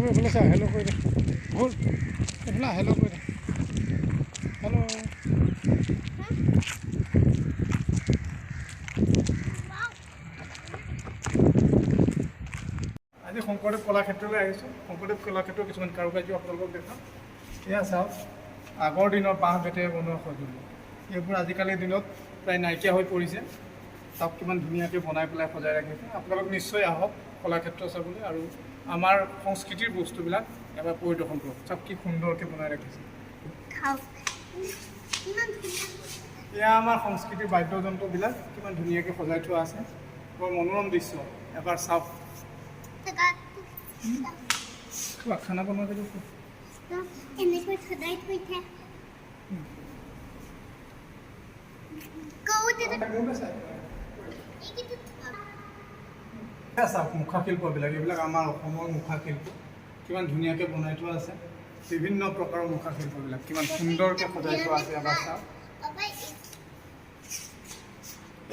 তুমি এইফালে চা হেল্ল' কৰি দে ভুল এইফালে হেল্ল' কৰি দে হেল্ল' আজি শংকৰদেৱ কলাক্ষেত্ৰলৈ আহিছোঁ। শংকৰদেৱ কলাক্ষেত্ৰৰ কিছুমান কাৰুকাৰ্য আপোনালোকক দেখাম। এয়া চাওক, আগৰ দিনৰ বাঁহ বেতেৰে বনোৱা সঁজুলি এইবোৰ আজিকালিৰ দিনত প্ৰায় নাইকিয়া হৈ পৰিছে। চাওক কিমান ধুনীয়াকৈ বনাই পেলাই সজাই ৰাখিছে। আপোনালোক নিশ্চয় আহক কলাক্ষেত্ৰ চাবলৈ আৰু আমাৰ সংস্কৃতিৰ বস্তুবিলাক এবাৰ পৰিদৰ্শন কৰক। চাওক কি সুন্দৰকৈ বনাই ৰাখিছে। এয়া আমাৰ সংস্কৃতিৰ বাদ্যযন্ত্ৰবিলাক কিমান ধুনীয়াকৈ সজাই থোৱা আছে। বৰ মনোৰম দৃশ্য, এবাৰ চাওক। খানা বনোৱা যদি এনেকৈ সদায় থৈ থাকে চাওক মুখাশিল্পবিলাক, এইবিলাক আমাৰ অসমৰ মুখাশিল্প কিমান ধুনীয়াকৈ বনাই থোৱা আছে। বিভিন্ন প্ৰকাৰৰ মুখাশিল্পবিলাক কিমান সুন্দৰকৈ সজাই থোৱা আছে। এবাৰ চাওক,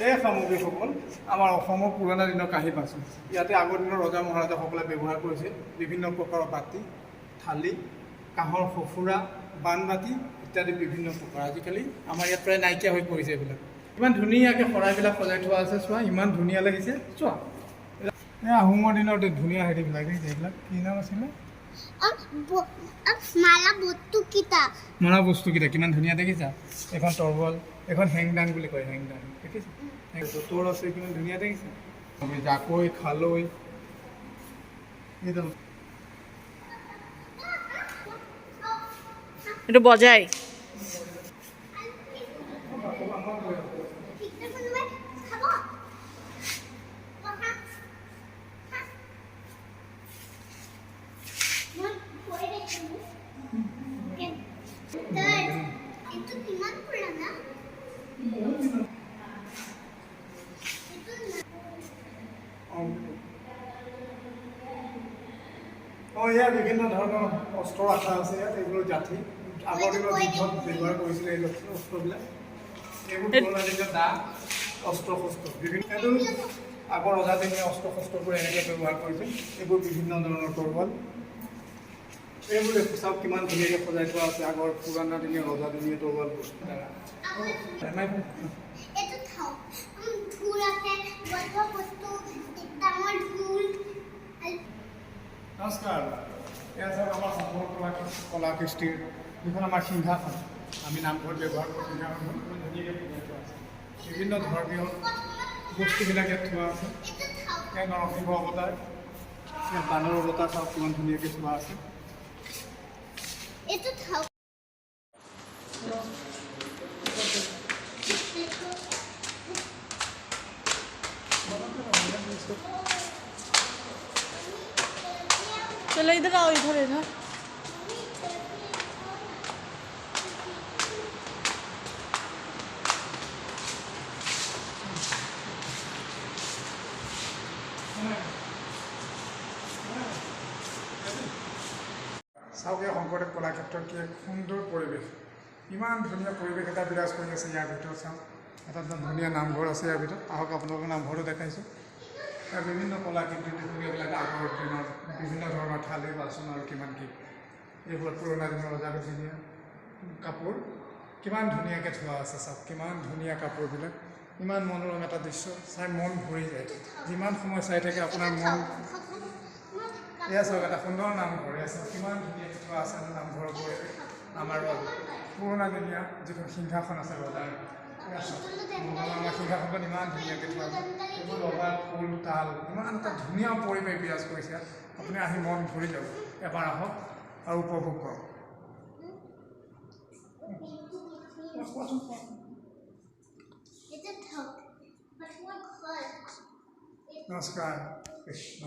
এই সামগ্ৰীসকল আমাৰ অসমৰ পুৰণা দিনৰ কাঁহী বাচন। ইয়াতে আগৰ দিনৰ ৰজা মহাৰাজাসকলে ব্যৱহাৰ কৰিছিল বিভিন্ন প্ৰকাৰৰ বাতি, থালি, কাঁহৰ সঁফুৰা, বানবাতি ইত্যাদি বিভিন্ন প্ৰকাৰ। আজিকালি আমাৰ ইয়াত প্ৰায় নাইকিয়া হৈ পৰিছে এইবিলাক। ইমান ধুনীয়াকৈ শৰাইবিলাক সজাই থোৱা আছে। চোৱা ইমান ধুনীয়া লাগিছে। চোৱা এই আহোমৰ দিনৰ ধুনীয়া হেৰিবিলাক দেখিছে। এইবিলাক কি নাম আছিলে? মাৰা বস্তুকেইটা কিমান ধুনীয়া দেখিছা। এখন তৰোৱাল, এখন হেংদাং বুলি কয়, হেংদাং দেখিছা। জোতৰ আছে কিমান ধুনীয়া দেখিছা। জাকৈ, খালৈ, এইটো বজাই ইয়াৰ বিভিন্ন ধৰণৰ অস্ত্ৰ ৰখা আছে। ইয়াত এইবোৰ জাঠি, আগৰ দিনত যুদ্ধত ব্যৱহাৰ কৰিছিলে এই অস্ত্ৰবিলাক। এইবোৰ পুৰণা দিনৰ দা, অস্ত্ৰ শস্ত্ৰ বিভিন্ন আগৰ ৰজাদিনীয়া অস্ত্ৰ শস্ত্ৰবোৰ এনেকৈ ব্যৱহাৰ কৰিছিল। এইবোৰ বিভিন্ন ধৰণৰ তৰোৱাল, এইবোৰ চাওক কিমান ধুনীয়াকৈ সজাই থোৱা আছে। আগৰ পুৰণা দিনীয়া ৰজাদিনীয়া তৰোৱালবোৰ। নমস্কাৰ, এয়া চাওক আমাৰ অসমৰ কলাকৃষ্টিৰ যিখন আমাৰ সিংহাসন আমি নামঘৰত ব্যৱহাৰ কৰোঁ। সিংহাসনখন ধুনীয়াকৈ সজাই থোৱা আছে। বিভিন্ন ধৰ্মীয় বস্তুবিলাক ইয়াত থোৱা আছে। ইয়াত নৰসিংহ অৱতাৰ, ইয়াত বানৰ অৱতাৰ চাওক কিমান ধুনীয়াকৈ থোৱা আছে। चलो इधर आओ, इधर इधर চাওক এই শংকৰদেৱ কলাক্ষেত্ৰৰ কি এক সুন্দৰ পৰিৱেশ। ইমান ধুনীয়া পৰিৱেশ এটা বিৰাজ কৰি আছে ইয়াৰ ভিতৰত। চাওক এটা ধুনীয়া নামঘৰ আছে ইয়াৰ ভিতৰত। আহক আপোনালোকৰ নামঘৰটো দেখাইছোঁ। ইয়াৰ বিভিন্ন কলাকৃতি এইবিলাক আগৰ দিনৰ বিভিন্ন ধৰণৰ থালি বাচন আৰু কিমান কি এইবোৰ পুৰণা দিনৰ ৰজাদিনীয়া কাপোৰ কিমান ধুনীয়াকৈ থোৱা আছে। চাওক কিমান ধুনীয়া কাপোৰবিলাক, ইমান মনোৰম এটা দৃশ্য, চাই মন ভৰি যায়। যিমান সময় চাই থাকে আপোনাৰ মন। এয়া চাওক এটা সুন্দৰ নামঘৰ। এয়া চাওক কিমান ধুনীয়াকৈ থোৱা আছে নামঘৰৰ পৰিৱেশ। আমাৰ পুৰণা দিনীয়া যিখন সিংহাসন আছে ৰজাৰ, আমাৰ সিংহাসনখন ইমান ধুনীয়াকৈ থোৱা আছে। এইবোৰ ৰবা, ফুল, তাল, ইমান এটা ধুনীয়া পৰিৱেশ বিৰাজ কৰিছে। আপুনি আহি মন ভৰি যাব। এবাৰ আহক আৰু উপভোগ কৰক। নমস্কাৰ, কৃষ্ণ।